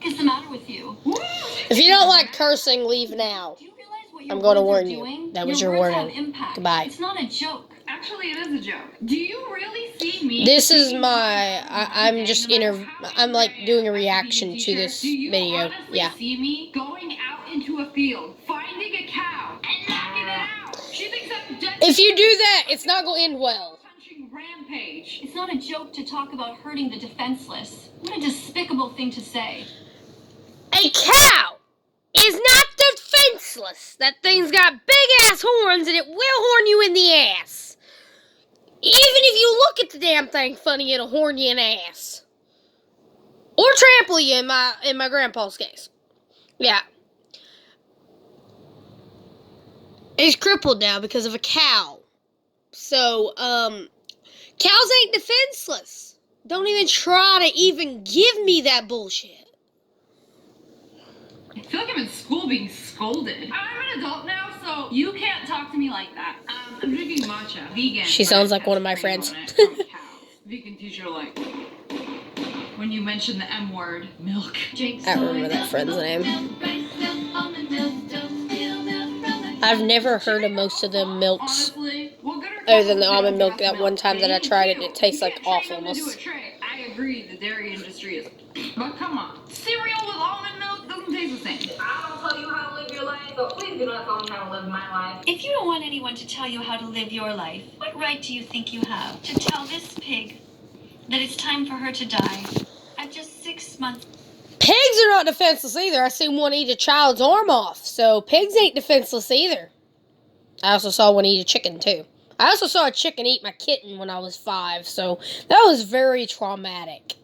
is the matter with you? If you don't like cursing, leave now. I'm going to warn you. That was your warning. Goodbye. It's not a joke. Actually, it is a joke. Do you really see me? This is my... I'm like doing a reaction to this video. Yeah. See me going out into a field, finding a cow, and knocking it out? She thinks I'm dead. If you do that, it's not going to end well. Rampage. It's not a joke to talk about hurting the defenseless. What a despicable thing to say. A cow is not defenseless. That thing's got big-ass horns, and it will horn you in the ass. Even if you look at the damn thing funny, it'll horn you in the ass. Or trample you in my grandpa's case. Yeah. He's crippled now because of a cow. So, cows ain't defenseless. Don't even try to even give me that bullshit. I feel like I'm in school being scolded. I'm an adult now, so you can't talk to me like that. I'm drinking matcha, vegan. She sounds like one of my friends. Vegan teacher, like, when you mention the M word, milk. I remember that friend's name. I've never heard of most of the milks. Other than the almond milk, that one time that I tried it tastes like awfulness. I agree, the dairy industry is... But come on, cereal with almond milk doesn't taste the same. I don't tell you how to live your life, so please do not tell me how to live my life. If you don't want anyone to tell you how to live your life, what right do you think you have to tell this pig that it's time for her to die at just 6 months? Pigs are not defenseless either. I seen one eat a child's arm off, so pigs ain't defenseless either. I also saw one eat a chicken too. I also saw a chicken eat my kitten when I was 5, so that was very traumatic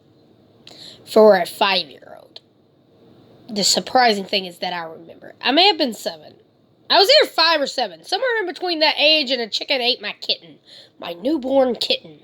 for a 5-year-old. The surprising thing is that I remember it. I may have been 7. I was either 5 or 7. Somewhere in between that age, and a chicken ate my kitten. My newborn kitten.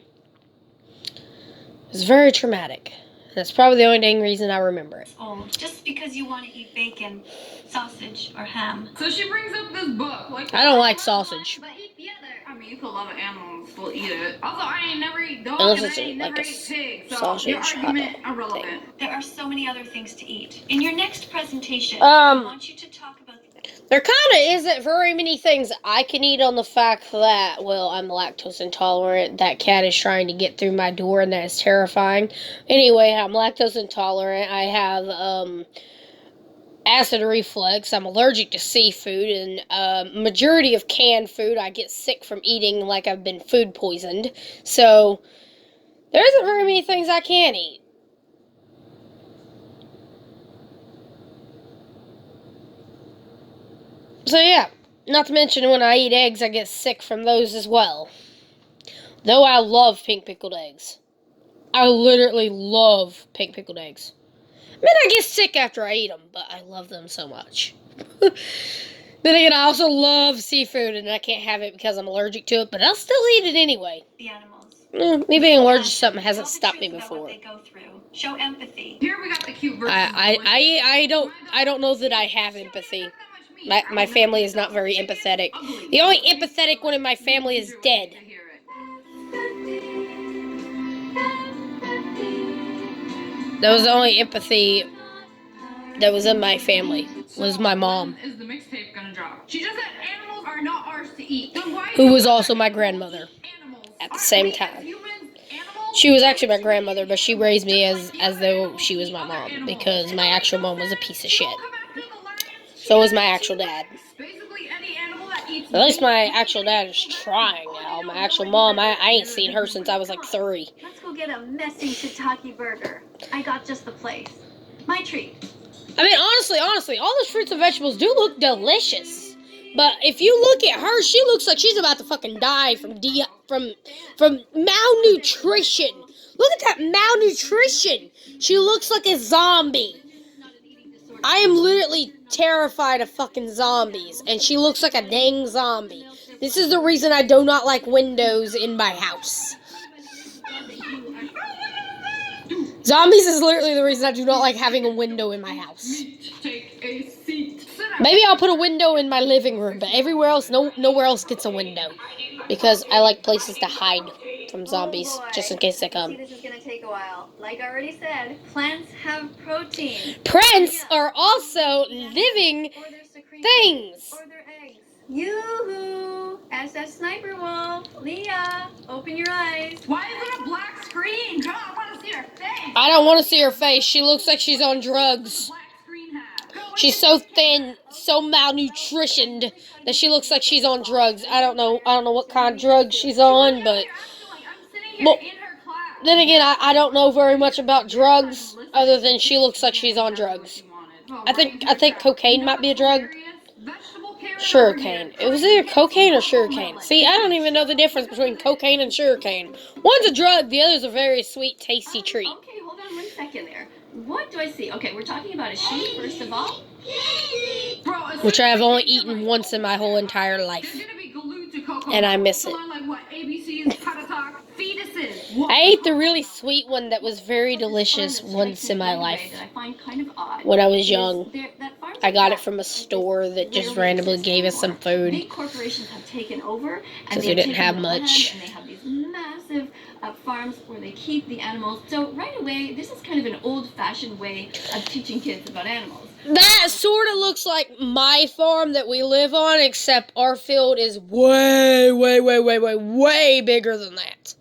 It was very traumatic. That's probably the only dang reason I remember it. Old, just because you want to eat bacon, sausage, or ham. So she brings up this book. Like, I don't like sausage. But eat the other. I mean, you could love animals, still eat it. Also, I ain't never eat dog, Unless and it's I ain't like never a eat pig. So sausage your argument thing. irrelevant. There are so many other things to eat. In your next presentation, I want you to talk about... There kind of isn't very many things I can eat on the fact that, well, I'm lactose intolerant. That cat is trying to get through my door, and that is terrifying. Anyway, I'm lactose intolerant. I have acid reflux. I'm allergic to seafood, and majority of canned food I get sick from eating like I've been food poisoned. So, there isn't very many things I can eat. So yeah, not to mention when I eat eggs, I get sick from those as well. Though I love pink pickled eggs. I literally love pink pickled eggs. I mean, I get sick after I eat them, but I love them so much. Then again, I also love seafood, and I can't have it because I'm allergic to it, but I'll still eat it anyway. The animals. Me being allergic to something hasn't stopped me before. They go through. Show empathy. Here we got the cute version. I don't know that I have empathy. My family is not very empathetic. The only empathetic one in my family is dead. That was the only empathy that was in my family, was my mom. Is the mixtape gonna drop? She just said animals are not ours to eat. Who was also my grandmother at the same time. She was actually my grandmother, but she raised me as though she was my mom, because my actual mom was a piece of shit. So was my actual dad. At least my actual dad is trying now. My actual mom, I ain't seen her since I was like 3. Let's go get a messy shiitake burger. I got just the place. My treat. I mean, honestly, all those fruits and vegetables do look delicious. But if you look at her, she looks like she's about to fucking die from malnutrition. Look at that malnutrition. She looks like a zombie. I am literally terrified of fucking zombies, and she looks like a dang zombie. This is the reason I do not like windows in my house. Zombies is literally the reason I do not like having a window in my house. Maybe I'll put a window in my living room, but everywhere else, nowhere else gets a window. Because I like places to hide from zombies, just in case they come. This is gonna take a while. Like I already said, plants have protein. Plants are also living things. Or their eggs. Yoo-hoo! SS Sniper Wolf, Leah, open your eyes. Why is it a black screen? Come on, I want to see her face. I don't want to see her face. She looks like she's on drugs. Black screen have. She's so thin, so malnutritioned that she looks like she's on drugs. I don't know what kind of drugs she's on, but well, then again, I don't know very much about drugs other than she looks like she's on drugs. I think cocaine might be a drug. Sugarcane. It was either cocaine or sugarcane. See, I don't even know the difference between cocaine and sugarcane. One's a drug, the other's a very sweet, tasty treat. Okay, hold on 1 second there. What do I see? Okay, we're talking about a sheep, first of all. Which I have only eaten once in my whole entire life. And I miss it. I ate the really sweet one that was very delicious once in my life. When I was young. I got it from a store that just randomly gave us some food. Big corporations have taken over because we didn't have much. And they have these massive farms where they keep the animals. So right away, this is kind of an old-fashioned way of teaching kids about animals. That sort of looks like my farm that we live on, except our field is way bigger than that.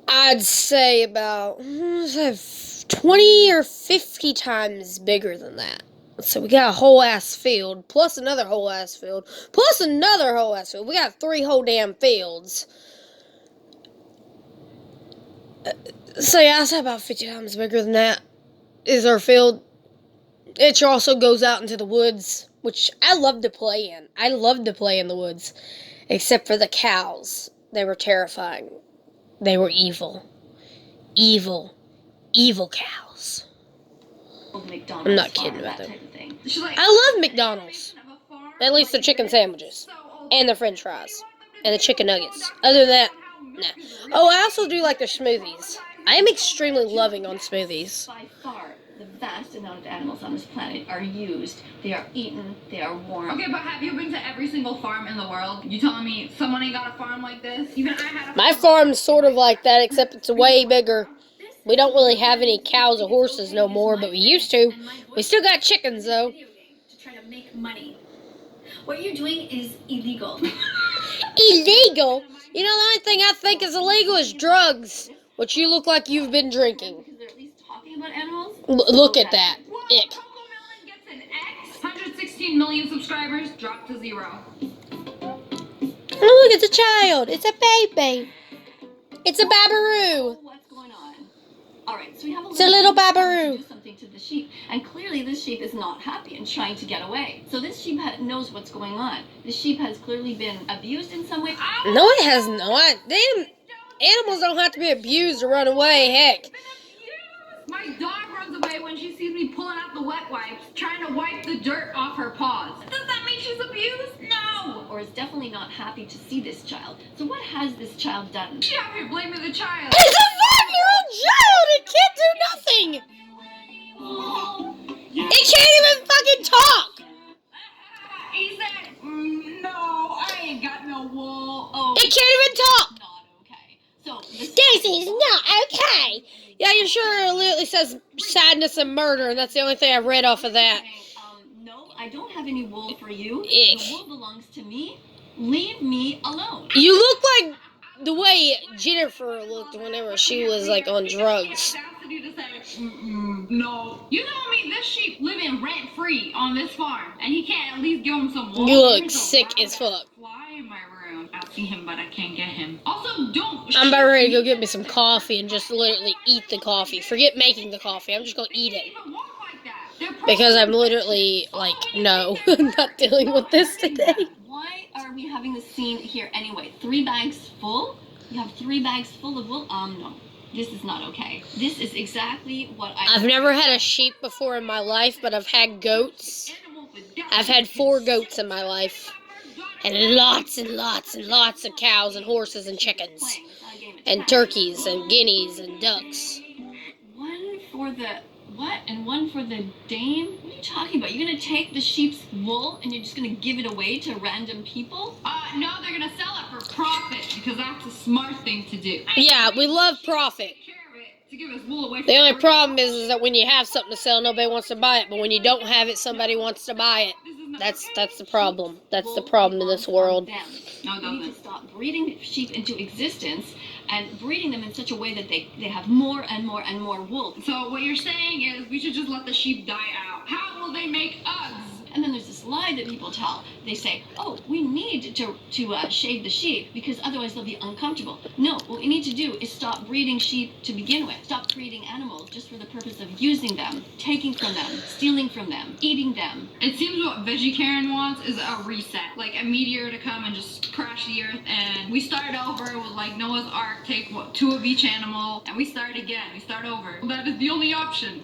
I'd say about 20 or 50 times bigger than that. So we got a whole ass field, plus another whole ass field, plus another whole ass field. We got 3 whole damn fields. So yeah, I'd say about 50 times bigger than that is our field. It also goes out into the woods, which I love to play in. I love to play in the woods, except for the cows. They were terrifying. They were evil. Evil cows. I'm not kidding about them. I love McDonald's. At least the chicken sandwiches. And the french fries. And the chicken nuggets. Other than that, nah. Oh, I also do like their smoothies. I am extremely loving on smoothies. By far, the vast amount of animals on this planet are used. They are eaten. They are worn. Okay, but have you been to every single farm in the world? You telling me someone ain't got a farm like this? Even I had a My farm's sort of like that, except it's way bigger. We don't really have any cows or horses no more, but we used to. We still got chickens, though. To try to make money. What you're doing is illegal. Illegal? You know, the only thing I think is illegal is drugs, which you look like you've been drinking. Because they're at least talking about animals. Look at that. Ick. Cocomelon gets an X. 116 million subscribers, dropped to 0. Oh, look, it's a child. It's a baby. It's a babaroo. What's going on? All right, so we have It's a little babaroo. Do something to the sheep, and clearly this sheep is not happy and trying to get away. So this sheep knows what's going on. The sheep has clearly been abused in some way. No, it has not. Damn, animals don't have to be abused to run away. Heck. My dog runs away when she sees me pulling out the wet wipes, trying to wipe the dirt off her paws. Does that mean she's abused? No! Or is definitely not happy to see this child. So what has this child done? She out here blaming the child. It's a 5-year-old child! It can't do nothing! It can't even fucking talk! He said, no, I ain't got no wool. Oh, It can't even talk! Not okay. So Daisy's not okay! Yeah, you're sure it literally says sadness and murder, and that's the only thing I read off of that. No, I don't have any wool for you. Ick. The wool belongs to me. Leave me alone. You look like the way Jennifer looked whenever she was, like, on drugs. No. You know me, this sheep living rent-free on this farm, and he can't at least give him some wool. You look sick as fuck. Fly in my room. I see him, but I can't get him. Also, don't. I'm about ready to go get me some coffee and just literally eat the coffee. Forget making the coffee. I'm just gonna eat it. Because I'm literally, like, no, I'm not dealing with this today. Why are we having this scene here anyway? 3 bags full? You have 3 bags full of wool? No. This is not okay. This is exactly what I've never had a sheep before in my life, but I've had goats. I've had 4 goats in my life. And lots and lots and lots of cows and horses and chickens. And turkeys and guineas and ducks. 1 for the what? And 1 for the dame? What are you talking about? You're gonna take the sheep's wool and you're just gonna give it away to random people? No, they're gonna sell it for profit because that's a smart thing to do. Yeah, we love profit. Take care of it to give us wool away from The only our- problem is that when you have something to sell, nobody wants to buy it. But when you don't have it, somebody wants to buy it. This is not That's okay. the problem. That's the Wool problem in this belongs on world. them. No, it We need to doesn't. stop breeding sheep into existence and breeding them in such a way that they have more and more and more wool. So what you're saying is we should just let the sheep die out. How will they make Uggs? And then there's this lie that people tell. They say, oh, we need to shave the sheep because otherwise they'll be uncomfortable. No, what we need to do is stop breeding sheep to begin with. Stop breeding animals just for the purpose of using them, taking from them, stealing from them, eating them. It seems what Veggie Karen wants is a reset. Like a meteor to come and just crash the earth and we start over with like Noah's Ark, take two of each animal, and we start again. We start over. That is the only option.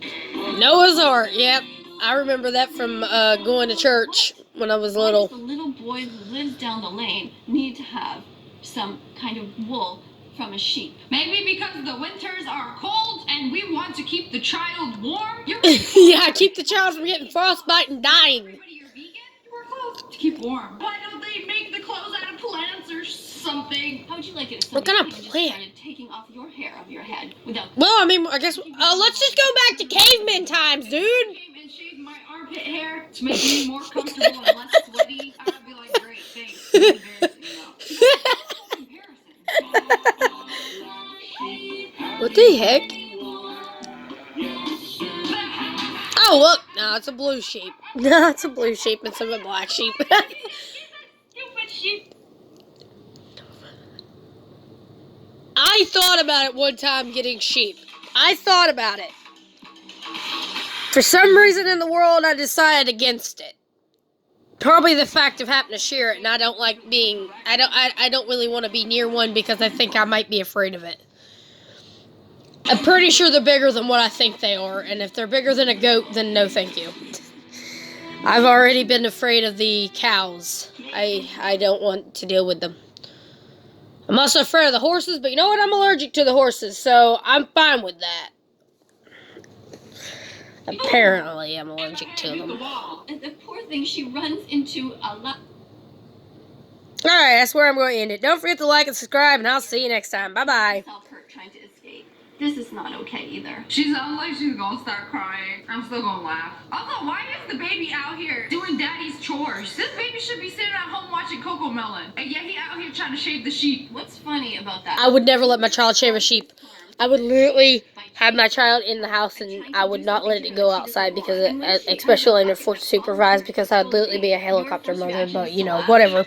Noah's Ark. Yep, I remember that from going to church when I was Why little. does the little boy who lives down the lane need to have some kind of wool from a sheep? Maybe because the winters are cold and we want to keep the child warm. You're Yeah, keep the child from getting frostbite and dying. Everybody, you're vegan? You wear clothes to keep warm. Why don't they make the clothes out of plants or something? How would you like it if What somebody kind of came and just plant? started taking off your hair of your head without... Well, I mean, I guess let's just go back to caveman times, dude. Came and shaved my armpit hair to make me more comfortable and less sweaty. I would be like, great, thanks. It's embarrassing, though. What the heck? Oh, look. No, it's a blue sheep. No, it's a blue sheep instead of a black sheep. Stupid sheep. I thought about it one time getting sheep. I thought about it. For some reason in the world, I decided against it. Probably the fact of having to shear it, and I don't like being... I don't really want to be near one because I think I might be afraid of it. I'm pretty sure they're bigger than what I think they are, and if they're bigger than a goat, then no thank you. I've already been afraid of the cows. I don't want to deal with them. I'm also afraid of the horses, but you know what? I'm allergic to the horses, so I'm fine with that. Apparently, I'm allergic to The them. wall. And the poor thing, she runs into a lot... Alright, that's where I'm going to end it. Don't forget to like and subscribe, and I'll see you next time. Bye-bye. self-hurt trying to escape. This is not okay either. She sounds like she's gonna start crying. I'm still gonna laugh. Also, why is the baby out here doing daddy's chores? This baby should be sitting at home watching Coco Melon. And yet he out here trying to shave the sheep. What's funny about that? I would never let my child shave a sheep. I would literally have my child in the house, and I would not let it go outside because, especially when they're forced to supervise, because I'd literally be a helicopter mother, but, you know, whatever.